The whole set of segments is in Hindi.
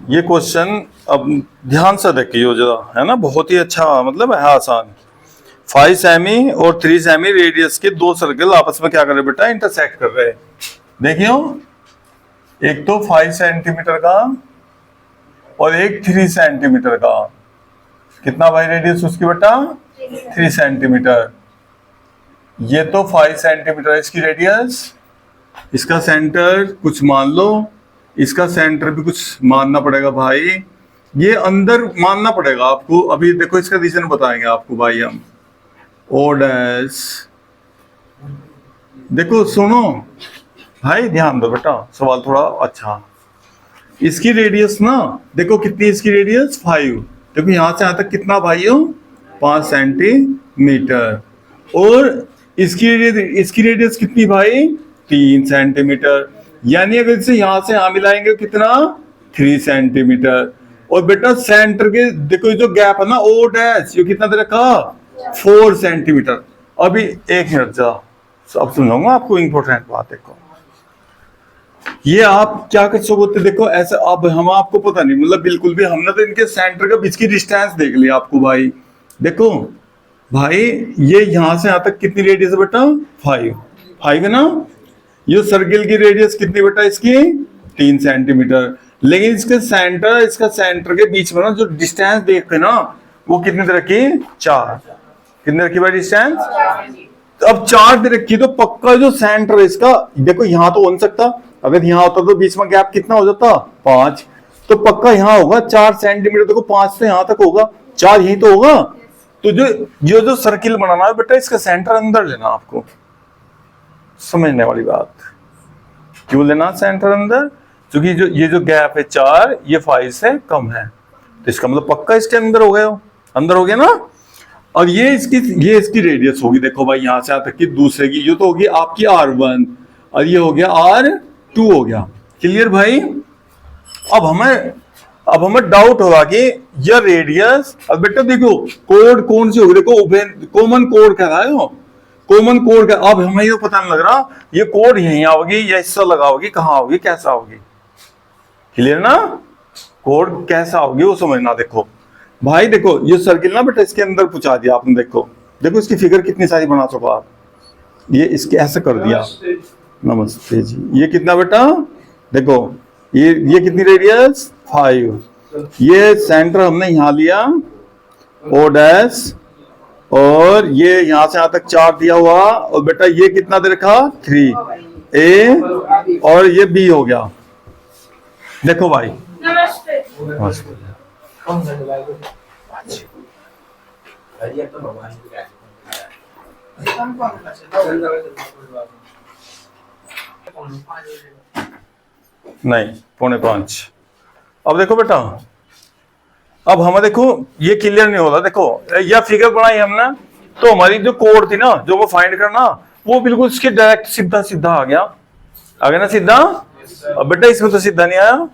ये क्वेश्चन अब ध्यान से देखिए जरा, है ना, बहुत ही अच्छा, मतलब है आसान। 5 सेमी और 3 सेमी रेडियस के दो सर्कल आपस में क्या कर रहे हैं बेटा, इंटरसेक्ट कर रहे हैं। देखियो, एक तो 5 सेंटीमीटर का और एक 3 सेंटीमीटर का। कितना भाई रेडियस उसकी बेटा? 3 सेंटीमीटर। ये तो 5 सेंटीमीटर है इसकी रेडियस। इसका सेंटर कुछ मान लो, इसका सेंटर भी कुछ मानना पड़ेगा भाई। ये अंदर मानना पड़ेगा आपको। अभी देखो इसका रीजन बताएंगे आपको भाई हम। ओ डैश, देखो सुनो भाई, ध्यान दो बेटा, सवाल थोड़ा अच्छा। इसकी रेडियस ना, देखो कितनी इसकी रेडियस 5। देखो यहां से यहां तक कितना भाई हो, 5 सेंटीमीटर। और इसकी रेडियस कितनी भाई, 3 सेंटीमीटर। यानी अगर इसे यहां से यहां मिलाएंगे कितना, 3 सेंटीमीटर। और बेटा सेंटर के देखो ये जो गैप है ना, ओ डैश, ये कितना दे रखा, 4 सेंटीमीटर। अभी एक मिनट जा, अब सुनाऊंगा आपको इंपॉर्टेंट बात। देखो ये आप क्या कर सकते, देखो ऐसे अब हम आपको पता नहीं, मतलब बिल्कुल भी, हमने तो इनके सेंटर के बीच की डिस्टेंस देख लिया आपको भाई। देखो भाई, ये यहां से यहां तक कितनी रेडियस है बेटा, 5 है ना। ये सर्किल की रेडियस कितनी बेटा इसकी, 3 सेंटीमीटर। लेकिन इसका सेंटर के बीच में ना जो डिस्टेंस देखते ना, वो कितनी तरह की, 4। कितने रखी भाई डिस्टेंस? तो अब 4 दे रखी, तो पक्का जो सेंटर है इसका, देखो यहां तो हो नहीं सकता, अगर यहां होता तो बीच में गैप कितना हो जाता, 5। तो पक्का यहां होगा 4 सेंटीमीटर। देखो 5 से यहां तक होगा, 4 यही तो होगा। तो जो सर्किल बनाना है बेटा, इसका सेंटर अंदर लेना आपको। समझने वाली बात, क्यों लेना सेंटर अंदर? क्योंकि ये जो गैप है 4, ये 5 से कम है, तो इसका मतलब पक्का इसके अंदर हो गया, अंदर हो गया ना। और ये इसकी रेडियस होगी, देखो भाई यहां से यहां तक की दूसरे की, ये तो होगी आपकी R1 और ये हो गया R2 हो गया। क्लियर भाई? अब हमें डाउट होगा कि यह रेडियस, अब बेटा देखो कोड कौन सी होगी, देखो कॉमन कोड कह रहा है वो, कॉमन कोड का। अब हमें ये पता नहीं लग रहा ये कोड यहीं आओगी या इससे लगा होगी, कहाँ होगी, कैसा होगी। क्लियर ना? कोड कैसा होगी वो समझना। देखो भाई, देखो ये सर्किल ना बेटा इसके अंदर पहुंचा दिया आपने। देखो इसकी फिगर कितनी सारी बना सको आप। ये इसके ऐसे कर दिया, नमस्ते जी। ये कितना बेटा, देखो ये कितनी रेडियस, 5। ये सेंटर हमने यहां लिया, ओ डैश, और ये यहां से यहां तक 4 दिया हुआ। और बेटा ये कितना दे रखा, 3 A, और ये B हो गया। देखो भाई, नमस्ते। नहीं, 4:45। अब देखो बेटा, अब हमें देखो ये क्लियर नहीं हो रहा। देखो यह फिगर बनाई हमने, तो हमारी जो कोड थी ना, जो वो फाइंड करना, वो बिल्कुल इसके डायरेक्ट सीधा सीधा आ गया ना सीधा। अब बेटा इसमें तो सीधा नहीं आया,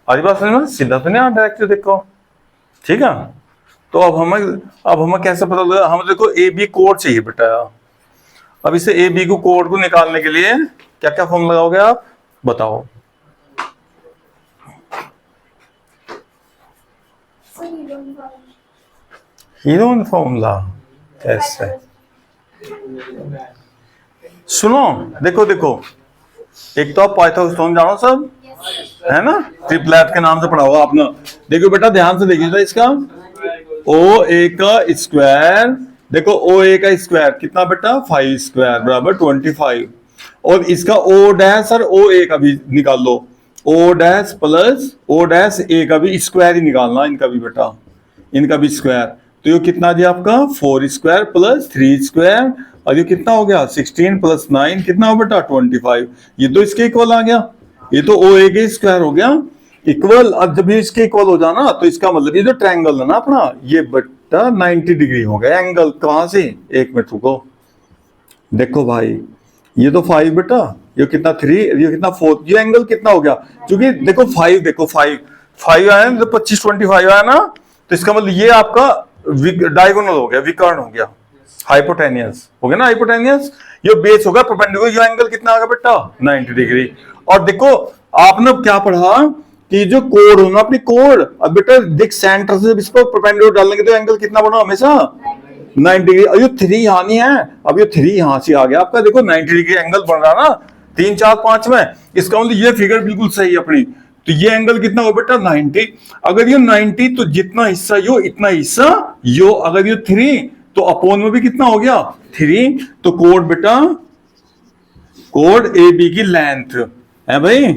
आधी बात समझना, सीधा तो नहीं आया डायरेक्ट। देखो ठीक है, तो अब हमें कैसे पता लगा? हमें देखो ए बी कोड चाहिए बेटा। अब इसे ए बी को कोड को निकालने के लिए क्या क्या फॉर्म लगाओगे आप, बताओ। हीरोन फॉर्मूला कैसे? सुनो, देखो एक तो आप पाइथागोरस जानो सब, है ना, ट्रिपलेट के नाम से पढ़ा होगा आपने। देखो बेटा ध्यान से देखिए इसका, ओ ए का स्क्वायर, देखो ओ ए का स्क्वायर कितना बेटा, 5 स्क्वायर बराबर 25। और इसका ओ डैश और ओ ए का भी निकाल लो, O dash plus O dash A का भी स्क्वायर ही निकालना, इनका भी बेटा, इनका भी स्क्वायर। तो ये कितना दिया आपका, 4 स्क्वायर प्लस 3 स्क्वायर, और ये कितना हो गया, 16 प्लस 9 कितना हो बेटा, 25। ये तो इसके इक्वल आ गया, ये तो ओ ए के स्क्वायर हो गया इक्वल। अब जब ये इसके इक्वल हो जाना, तो इसका मतलब ये जो ट्रायंगल है ना अपना, ये बेटा 90 डिग्री हो गया एंगल। कहां से, एक मिनट रुको, देखो भाई ये तो 5 बेटा, ये कितना 3, ये कितना 4, ये एंगल कितना हो गया, क्योंकि देखो 5, देखो 5 आया तो 25 25 आया ना, तो इसका मतलब ये आपका डायगोनल हो गया, विकर्ण हो गया, हाइपोटेनियस हो गया ना, हाइपोटेनियस। ये बेस होगा परपेंडिकुलर, ये एंगल कितना आ गया बेटा, 90 डिग्री। और देखो आपने क्या पढ़ा कि जो कोड हो ना अपनी कोड, अब बेटा देख सेंटर से इस पर परपेंडिकुलर डालेंगे तो एंगल कितना बना हमेशा 90 डिग्री। अब ये 3 यहां नहीं है, अब ये 3 यहां से आ गया आपका, देखो 90 डिग्री एंगल बन रहा ना 3 4 5 में। इसका मतलब ये फिगर बिल्कुल सही है अपनी। तो ये एंगल कितना हो बेटा 90। अगर ये 90 तो जितना हिस्सा यो इतना हिस्सा यो, अगर ये 3 तो अपोन में भी कितना हो गया 3। तो कोड बेटा, कोड ए बी की लेंथ है भाई,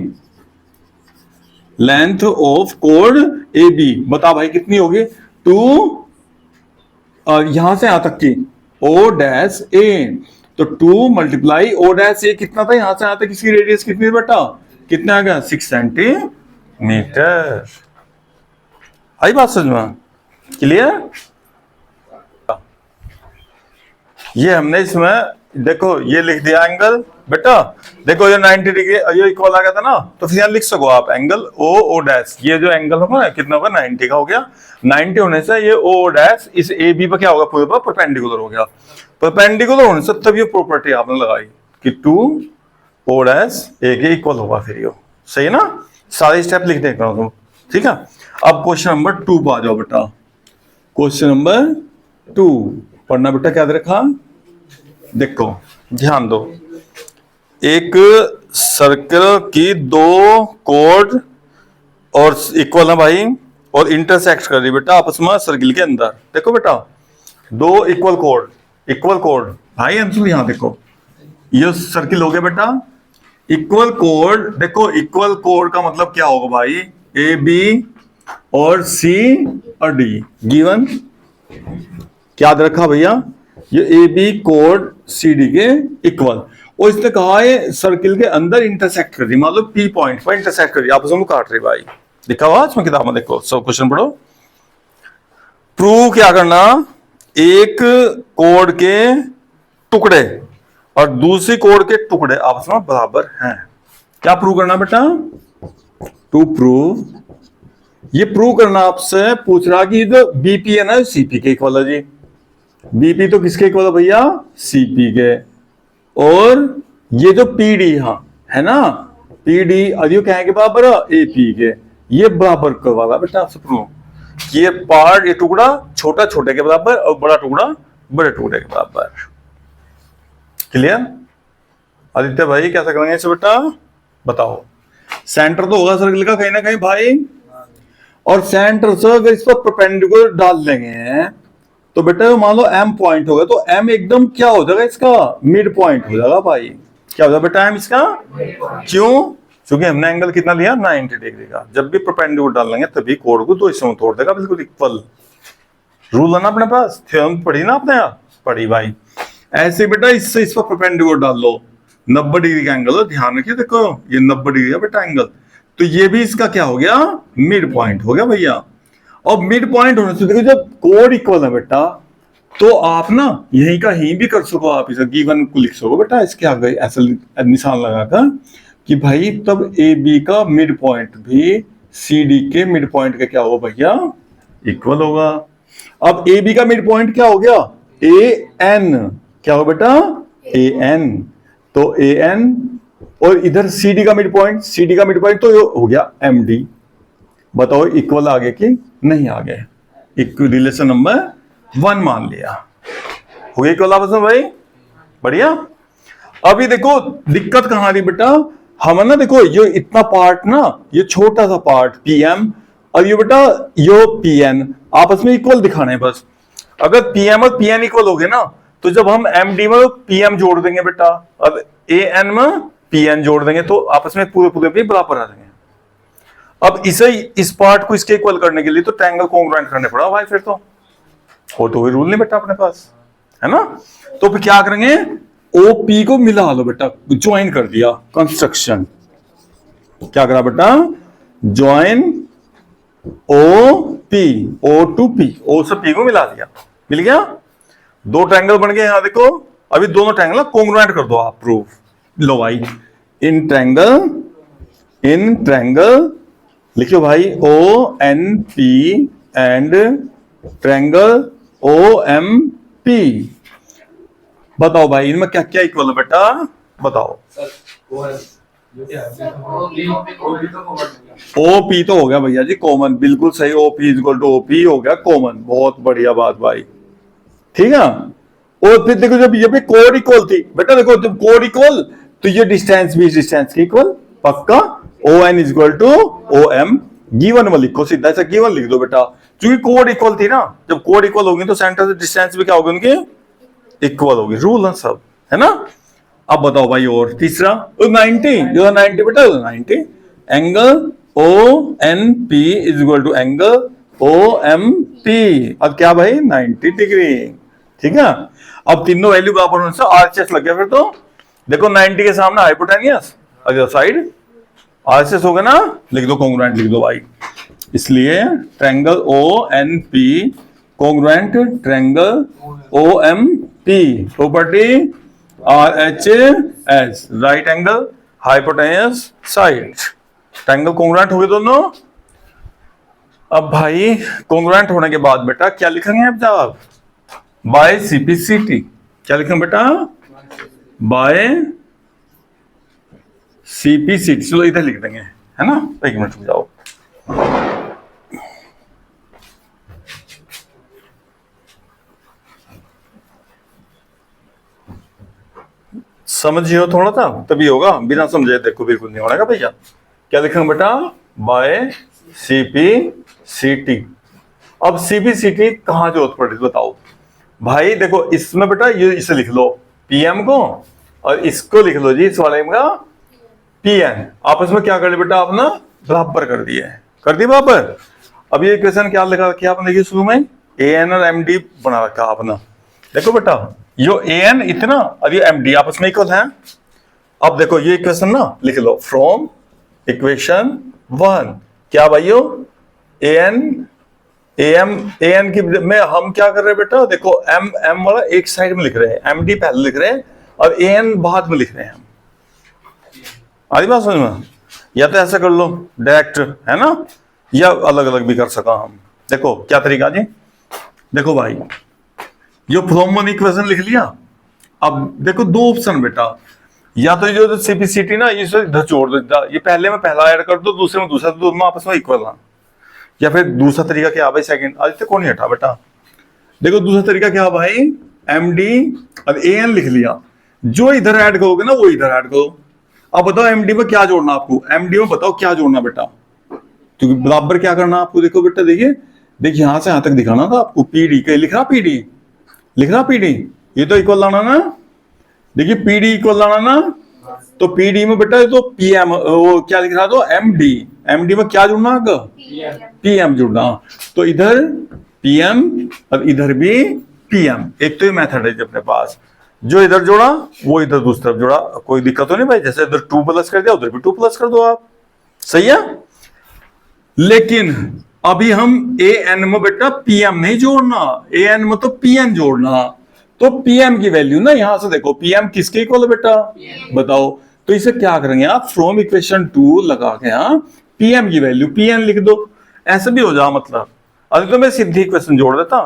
लेंथ ऑफ कोड ए बी बता भाई कितनी होगी 2 यहां से यहां तक की ओ डैश ए। तो 2 मल्टीप्लाई ओ डैश ए कितना था यहां से यहां तक, इसकी रेडियस कितनी है बेटा, कितना आ गया 6 सेंटीमीटर। आई बात समझ में, क्लियर। ये हमने इसमें देखो ये लिख दिया एंगल बेटा, देखो ये 90 डिग्री ये इक्वल आ गया था ना, तो फिर यहां लिख सको आप एंगल ओ ओ डैश। ये जो एंगल होगा कितना होगा 90 का हो गया, 90 होने से ये ओ ओ डैश इस ए बी पर क्या होगा पूरे पर परपेंडिकुलर हो गया। परपेंडिकुलर होने से तब ये प्रॉपर्टी आपने लगाई कि 2 ओ डैश ए के इक्वल होगा, फिर ये सही है ना। सारे स्टेप लिख देख रहा हूं तुम, ठीक है। अब क्वेश्चन नंबर 2 पर आ जाओ बेटा। क्वेश्चन नंबर 2 पढ़ना बेटा, क्या दे रखा देखो ध्यान दो। एक सर्कल की 2 कोड और इक्वल है भाई, और इंटरसेक्ट कर रही बेटा आपस में सर्किल के अंदर। देखो बेटा 2 इक्वल कोड भाई अंशु यहां देखो, ये सर्किल हो गया बेटा इक्वल कोड। देखो इक्वल कोड का मतलब क्या होगा भाई, ए बी और सी और डी गिवन, क्या याद रखा भैया, ये ए बी कोड सी डी के इक्वल। और इसने कहा है सर्किल के अंदर इंटरसेक्ट कर रही, मान लो पी पॉइंट पर इंटरसेक्ट कर रही, आपस में काट रही भाई। लिखा हुआ इसमें किताब में देखो, सब क्वेश्चन पढ़ो। प्रूव क्या करना, एक कोड के टुकड़े और दूसरी कोड के टुकड़े आपस में बराबर हैं। क्या प्रूव करना बेटा, टू प्रूव, ये प्रूव करना आपसे पूछ रहा कि जो बीपी है ना सीपी के इक्वल है जी। बीपी तो किसके इक्वल है भैया, सीपी के। और ये जो पीडी है ना, पीडी और ये क्या के बराबर है एपी के, ये बराबर करवा बेटा आपसे प्रूव। ये पार्ट ये टुकड़ा छोटा छोटे के बराबर और बड़ा टुकड़ा बड़े टुकड़े के बराबर। क्लियर आदित्य भाई, कैसा करेंगे इसे बेटा बताओ। सेंटर तो होगा सर्किल का कहीं ना कहीं भाई, और सेंटर से अगर इस पर परपेंडिकुलर डाल देंगे तो बेटा मान लो एम पॉइंट होगा, तो एम एकदम क्या हो जाएगा इसका मिड पॉइंट हो जाएगा भाई। क्या हो जाएगा बेटा एम इसका, क्यों, क्योंकि हमने एंगल कितना लिया 90 डिग्री का। जब भी परपेंडिकुलर डालेंगे तभी कोड को 2 हिस्सों में तोड़ देगा बिल्कुल इक्वल। रूल है ना अपने पास, थ्योरम पढ़ी ना आपने, पढ़ी भाई। ऐसे बेटा इससे इस पर परपेंडिकुलर डाल लो, 90 डिग्री का एंगल, ध्यान रखिए देखो ये 90 डिग्री का बेटा एंगल, तो ये भी इसका क्या हो गया मिड पॉइंट हो गया भैया। और मिड पॉइंट होने से देखो जब कोड इक्वल है बेटा तो आप ना यहीं का ही भी कर सको, आप इसे गिवन को लिख सको बेटा इसके आगे ऐसा निशान लगाकर कि भाई तब ए बी का मिड पॉइंट भी सी डी के मिड पॉइंट का क्या होगा भैया इक्वल होगा। अब ए बी का मिड पॉइंट क्या हो गया ए एन, क्या हो बेटा ए एन, तो ए एन, और इधर सी डी का मिड पॉइंट, सी डी का मिड पॉइंट तो हो गया एम डी। बताओ इक्वल आ गए कि नहीं आ गए, इक्वल रिलेशन नंबर 1 मान लिया, हो गया इक्वल आपस में भाई, बढ़िया। अभी देखो दिक्कत कहां रही बेटा, हम ना देखो ये इतना पार्ट ना, ये छोटा सा पार्ट पीएम और ये बेटा यो पीएन आपस में इक्वल दिखाने बस। अगर पीएम और पीएन इक्वल हो गए ना, तो जब हम एमडी में पीएम जोड़ देंगे बेटा, अब ए एन में पीएन जोड़ देंगे तो आपस में पूरे पूरे भी बराबर आ जाएंगे। अब इसे इस पार्ट को इसके इक्वल करने के लिए तो ट्रायंगल कॉन्ग्रुएंट करने पड़ा भाई, फिर तो और तो कोई रूल नहीं बेटा अपने पास, है ना। तो फिर क्या करेंगे, ओपी को मिला लो बेटा, ज्वाइन कर दिया कंस्ट्रक्शन, क्या करा बेटा join O P, O to P, O से पी को मिला दिया, मिल गया, 2 ट्रायंगल बन गए। यहां देखो अभी दोनों ट्रायंगल कॉन्ग्रुएंट कर दो आप, प्रूफ लो भाई। इन ट्रायंगल लिखियो भाई O N P and triangle O M P. बताओ भाई इनमें क्या क्या इक्वल है बेटा बताओ। ओ पी तो हो गया भैया जी कॉमन, बिल्कुल सही। O P equal to O P हो गया कॉमन, बहुत बढ़िया बात भाई, ठीक है। और फिर देखो जब ये भी कोड इक्वल थी बेटा, देखो जब कोड इक्वल तो ये डिस्टेंस भी डिस्टेंस की इक्वल पक्का। O N is equal to O M, given में लिखो सीधा, ऐसा गिवन लिख दो बेटा, क्योंकि कोड इक्वल थी ना। जब कोड इक्वल होगी तो सेंटर से डिस्टेंस भी क्या होगी उनकी, इक्वल होगी। रूल है सब, है ना। अब बताओ भाई और तीसरा 90, जो 90 बेटा 90 angle O N P is equal to angle O M P. अब क्या भाई 90 डिग्री, ठीक है। अब तीनों वैल्यू बराबर होने से आरएचएस लग गया। फिर तो देखो 90 के सामने हाइपोटेनियस अदर साइड आरएचएस हो गया ना, लिख दो कॉन्ग्रुएंट लिख दो भाई। इसलिए triangle O N P congruent triangle O M P, property R H S, right angle hypotenuse side, triangle congruent हो गए दोनों। अब भाई कॉन्ग्रुएंट होने के बाद बेटा क्या लिखेंगे अब आप, बाय सीपीसीटी। क्या लिखेंगे बेटा, बाय सीपीसीटी। चलो इधर लिख देंगे, है ना। एक मिनट रुक जाओ, समझिए थोड़ा सा तभी होगा, बिना समझे देखो बिल्कुल नहीं होगा भैया। क्या लिखेंगे बेटा, बाय सीपीसीटी। अब सीपीसीटी कहां जरूरत पड़ी बताओ भाई। देखो इसमें बेटा ये इसे लिख लो पीएम को, और इसको लिख लो जी इस वाले का पीएन। आपस में क्या कर लिया बेटा, आपने बराबर कर दिए, कर दिए बराबर। अब ये इक्वेशन क्या लिखा रखी आपने, देखिए शुरू में ए एन और एम डी बना रखा आपने। देखो बेटा यो ए एन इतना और ये एम डी आपस में इक्वल है। अब देखो ये इक्वेशन ना लिख लो फ्रॉम इक्वेशन 1, क्या भाइयों ए एन की में हम क्या कर रहे हैं बेटा, देखो एम एम वाला एक साइड में लिख रहे हैं, एम डी पहले लिख रहे हैं और ए एन बाद में लिख रहे हैं। आधी बात समझ में, या तो ऐसा कर लो डायरेक्ट, है ना, या अलग अलग भी कर सका हम। देखो क्या तरीका जी, देखो भाई ये फ्रॉम वन इक्वेशन लिख लिया। अब देखो दो ऑप्शन बेटा, या तो जो सीपीसीटी ना ये इधर जोड़ देता, ये पहले में पहला ऐड कर दो, दूसरे में दूसरा, तो दोनों आपस में इक्वल ना। या फिर दूसरा तरीका क्या भाई, सेकंड आज तक कौन नहीं हटा बेटा। देखो दूसरा तरीका क्या भाई, एम डी और ए एन लिख लिया, जो इधर ऐड करोगे ना वो इधर ऐड करो। अब बताओ एमडी में क्या जोड़ना आपको, एमडी में बताओ क्या जोड़ना बेटा, क्योंकि बराबर क्या करना आपको। देखो बेटा देखिए, देखिए यहां से यहां तक दिखाना था आपको, पीडी के लिख रहा पीडी, लिख रहा पीडी, ये तो इक्वल लाना ना। देखिए पीडी इक्वल लाना ना, तो पीडी में बेटा तो पीएम वो क्या लिख रहा था एमडी, एमडी में क्या जुड़ना आगे, पीएम जुड़ना। तो इधर पीएम और इधर भी पीएम, एक तो ये मेथड है अपने पास, जो इधर जोड़ा वो इधर दूसरी तरफ जोड़ा, कोई दिक्कत तो नहीं भाई। जैसे इधर 2 प्लस कर दिया उधर भी 2 प्लस कर दो आप, सही है। लेकिन अभी हम ए एन में बेटा पीएम नहीं जोड़ना, ए एन में तो पीएन जोड़ना। तो पीएम की वैल्यू ना यहां से देखो, पीएम किसके इक्वल है बेटा बताओ। तो इसे क्या करेंगे आप, फ्रॉम इक्वेशन 2 लगा के यहाँ पीएम की वैल्यू पीएन लिख दो, ऐसे भी हो जा। मतलब अभी तो मैं सीधी इक्वेशन जोड़ देता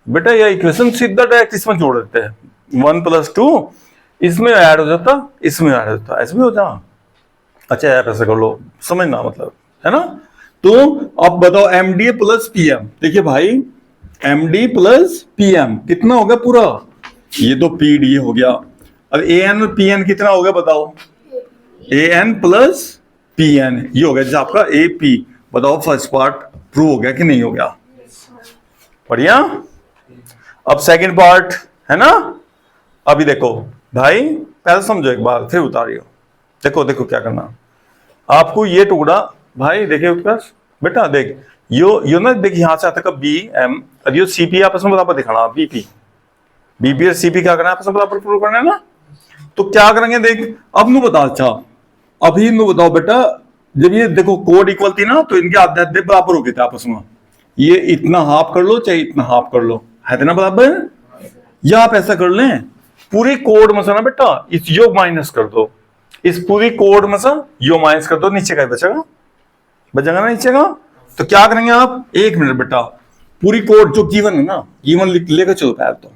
बेटा, यह इक्वेशन सीधा डायरेक्ट इसमें जोड़ देते हैं, 1 + 2 इसमें ऐड हो जाता, इसमें ऐड हो जाता, ऐसे भी हो जा। अच्छा ऐप ऐसे कर लो, समझना मतलब, है ना। तो अब बताओ एमडी प्लस पीएम, देखिए भाई एमडी प्लस पीएम कितना हो गया पूरा, ये तो पीडी हो गया। अब ए एन पीएन कितना हो गया बताओ, ए एन प्लस पीएन ये हो गया जैसे आपका ए पी। बताओ फर्स्ट पार्ट प्रूव हो गया कि नहीं हो गया, बढ़िया। अब सेकंड पार्ट है ना। अभी देखो भाई पहले समझो एक बार फिर उतारियो। देखो देखो क्या करना आपको, ये टुकड़ा भाई देखिए उसका बेटा, देख यो ना देख यहाँ से आता है बी एम और यो सीपी आपस में बराबर दिखाना, बीपी बीपी और सीपी क्या करना है आपस में बराबर प्रूव करना है ना। तो क्या करेंगे देख, अब नु बताओ, अच्छा अभी नु बताओ बेटा, जब ये देखो कोड इक्वल थी ना तो इनके आधे आधे बराबर हो गए थे आपस में, ये इतना हाफ कर लो चाहे इतना हाफ कर लो, है ना बराबर। या आप ऐसा कर लें पूरी कोड में से ना बेटा इस योग माइनस कर दो, इस पूरी कोड में से यो माइनस कर दो, नीचे का बचेगा, बचेगा ना नीचे का। तो क्या करेंगे आप, एक मिनट बेटा, पूरी कोड जो गिवन है ना, गिवन लेकर चलो पहले तो,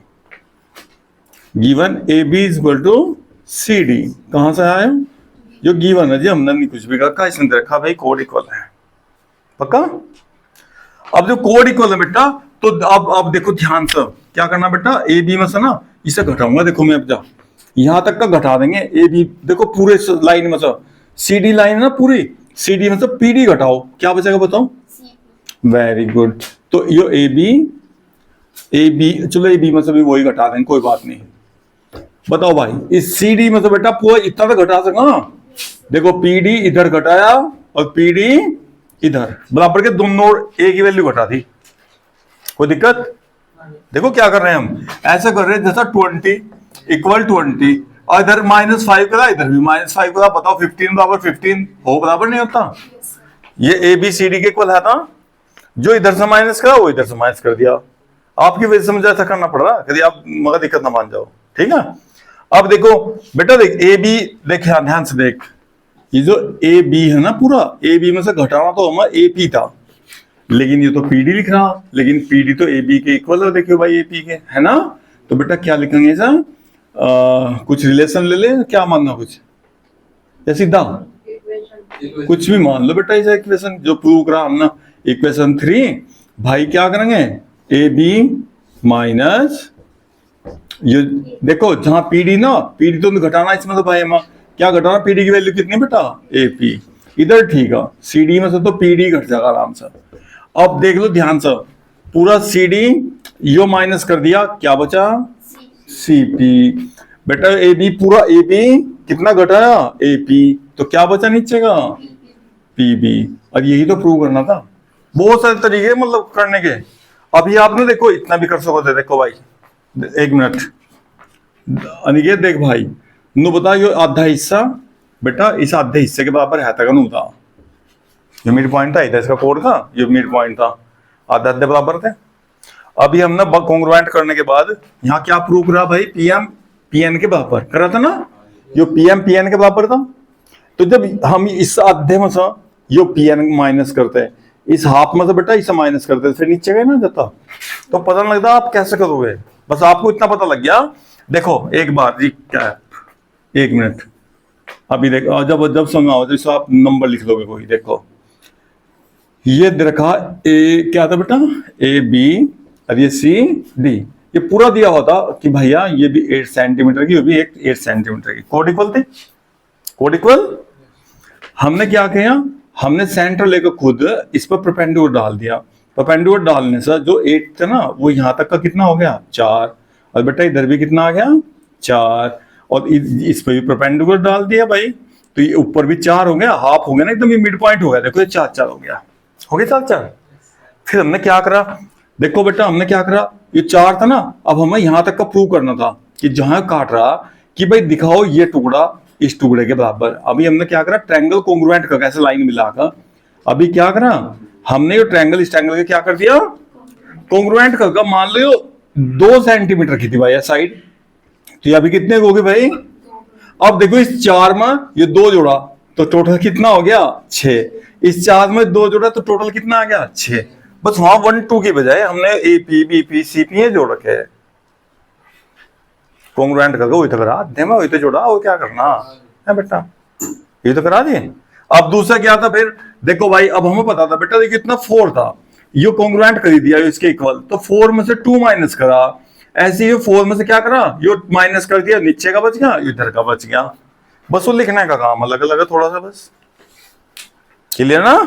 given A B is equal to C D, कहां से आया जो गिवन है जी, हमने नहीं कुछ भी रखा, इसने दे रखा भाई कोड इक्वल है। पक्का? अब जो कोड इक्वल है बेटा, तो अब देखो ध्यान से क्या करना बेटा, ए बी में से ना इसे घटाऊंगा। देखो मैं अब जा यहां तक का घटा देंगे, ए बी देखो पूरे लाइन में से, सी डी लाइन है ना पूरी, सी डी में से पी डी घटाओ, क्या बचेगा बताओ? Very good. तो यो ए बी चलो ए बी में से भी वही घटा देंगे, कोई बात नहीं। बताओ भाई इस सी डी में से बेटा पूरा इतना तो घटा सका। देखो पी डी इधर घटाया और पी डी इधर, बराबर के दोनों ए की वैल्यू घटा दी, कोई दिक्कत? देखो क्या कर रहे हैं हम, ऐसा कर रहे हैं जैसा 20 इक्वल 20 और इधर -5 करा, इधर भी -5 करा। बताओ 15 बराबर 15 हो, बराबर नहीं होता? ये ए बी सी डी के इक्वल है था, जो इधर से माइनस करा वो इधर से माइनस कर दिया। आपकी वजह से मुझे ऐसा करना पड़ रहा, कभी आप मगर दिक्कत ना मान जाओ, ठीक है? अब देखो बेटा, देख ए बी, देख ध्यान से देख, ये जो ए बी है ना पूरा, ए बी में से घटाना तो हमारा ए पी था, लेकिन ये तो पी डी लिख रहा, लेकिन पी डी तो ए बी के इक्वल है, देखियो भाई ए पी के, है ना? तो बेटा क्या लिखेंगे ऐसा, कुछ रिलेशन ले ले, क्या मानना कुछ या सीधा कुछ भी मान लो बेटा, ऐसा इक्वेशन जो प्रूव करा हमने, इक्वेशन 3 भाई क्या करेंगे, ए बी माइनस ये देखो जहां पीडी ना, पीडी तो घटाना, इसमें तो भाई हम क्या घटाना, पीडी की वैल्यू कितनी बेटा, ए पी, इधर ठीक है, सीडी में से तो पीडी घट जाएगा आराम से। अब देख लो ध्यान से, पूरा सीडी यो माइनस कर दिया, क्या बचा, सी पी। बेटा ए बी पूरा ए बी कितना घटाया, ए पी, तो क्या बचा नीचे का, पी बी। अब यही तो प्रूव करना था, बहुत सारे तरीके मतलब करने के। अभी आपने देखो इतना भी कर सकोगे, देखो भाई एक मिनट अनिकेत, देख भाई नु बता, यो आधा हिस्सा बेटा इस आधे हिस्से के बराबर है तक नु था, ये मिड पॉइंट था, इधर इसका कोड था, ये मिड पॉइंट था, आधा आधे बराबर थे। अभी हमने कॉन्ग्रुएंट करने के बाद यहाँ क्या प्रूव करा भाई, पीएम पीएन के बराबर करा था ना, यो पीएम पीएन के बराबर था। तो जब हम इस आधे में से यो पीएन माइनस करते हैं, इस हाफ में से बेटा इसे माइनस करते हैं, फिर नीचे गए ना जाता, तो पता नहीं लगता आप कैसे करोगे, बस आपको इतना पता लग गया। देखो एक बार जी, क्या है, एक मिनट अभी देखो, जब जब समझाओ जैसे आप नंबर लिख लोगे कोई, देखो ये रखा ए क्या था बेटा, ए बी और ये सी डी, ये पूरा दिया होता कि भैया ये भी 8 सेंटीमीटर की, ये भी 8 सेंटीमीटर की, कोड इक्वल थी, कोड इक्वल। हमने क्या किया, हमने सेंटर लेकर खुद इस पर परपेंडिकुलर डाल दिया, परपेंडिकुलर डालने से जो 8 था ना वो यहां तक का कितना हो गया, 4, और बेटा इधर भी कितना आ गया, 4, और इस पर भी परपेंडिकुलर डाल दिया भाई, तो ये ऊपर भी 4 हो गया, हाफ हो गया ना एकदम, ये मिड पॉइंट हो गया, देखो ये 4 हो गया, हो गया 4। फिर हमने क्या करा, देखो बेटा हमने क्या करा, ये 4 था ना, अब हमें यहां तक का प्रूव करना था कि जहां काट रहा कि भाई दिखाओ ये टुकड़ा इस टुकड़े के बराबर। अभी हमने क्या करा, ट्रायंगल कॉन्ग्रुएंट का कैसे लाइन मिलाकर, अभी क्या करा हमने, ये ट्रायंगल इस ट्रायंगल के क्या कर दिया, कॉन्ग्रुएंट करके, मान लो 2 सेंटीमीटर की थी भाई साइड, तो अभी कितने हो गए भाई, अब देखो इस 4 में ये 2 जोड़ा तो टोटल कितना हो गया, 6, इस 4 में 2 जोड़ा तो टोटल कितना आ गया, 6। बस वहां 1 2 की बजाय हमने A P B P C P ये जोड़ रखे हैं, कॉन्ग्रुएंट करके वही तो करा दे, मैं वही तो जोड़ा, वो क्या करना है बेटा, ये तो करा दिए। अब दूसरा क्या था फिर, देखो भाई अब हमें पता था बेटा, देखिए इतना 4 था, ये कॉन्ग्रुएंट कर दिया इसके इक्वल, तो 4 में से 2 माइनस करा, ऐसे ही 4 में से क्या करा, ये माइनस कर दिया, नीचे का बच गया, इधर का बच गया, बस वो लिखने का काम अलग अलग है थोड़ा सा, बस क्लियर ना।